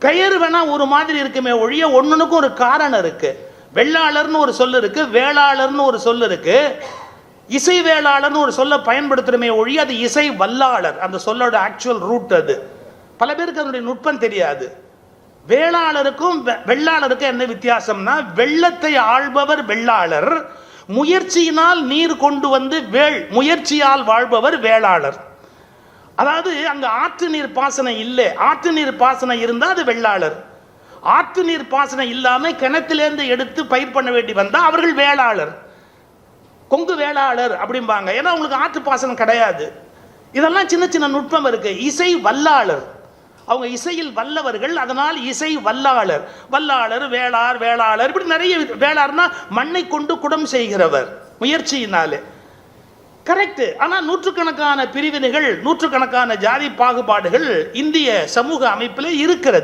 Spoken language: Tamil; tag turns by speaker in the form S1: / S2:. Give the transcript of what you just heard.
S1: பெயர் வேணா ஒரு மாதிரி இருக்குமே ஒழிய ஒன்றுக்கும் ஒரு காரணம் இருக்கு. வெள்ளாளர்னு ஒரு சொல் இருக்கு, வேளாளர்னு ஒரு சொல் இருக்கு. இசை வேளாளர்னு ஒரு சொல்ல பயன்படுத்துறமே ஒழிய அது இசை வல்லாளர், அந்த சொல்லோட ஆக்சுவல் ரூட் அது. பல பேருக்கு அதனுடைய நுட்பம் தெரியாது. வேளாளருக்கும் வெள்ளாளருக்கும் என்ன வித்தியாசம்னா, வெள்ளத்தை ஆள்பவர் வெள்ளாளர், முயற்சியினால் நீர் கொண்டு வந்து முயற்சியால் வாழ்பவர் வேளாளர். அதாவது அங்க ஆற்று நீர் பாசனம் இல்லை, ஆற்று நீர் பாசனம் இருந்தா அது வெள்ளாளர். ஆற்று நீர் பாசனம் இல்லாம கிணத்திலேருந்து எடுத்து பயிர் பண்ண வேண்டி வந்தா அவர்கள் வேளாளர், கொங்கு வேளாளர் அப்படிம்பாங்க. ஏன்னா அவங்களுக்கு ஆற்று பாசனம் கிடையாது. இதெல்லாம் சின்ன சின்ன நுட்பம் இருக்கு. இசை வல்லாளர், அவங்க இசையில் வல்லவர்கள், அதனால் இசை வல்லாளர். வல்லாளர், வேளார், வேளாளர், இப்படி நிறைய. வேளார்னா மண்ணை கொண்டு குடம் செய்கிறவர், முயற்சியினாலே. கரெக்ட். ஆனால் நூற்றுக்கணக்கான பிரிவினைகள், நூற்றுக்கணக்கான ஜாதி பாகுபாடுகள் இந்திய சமூக அமைப்பில் இருக்கிறது.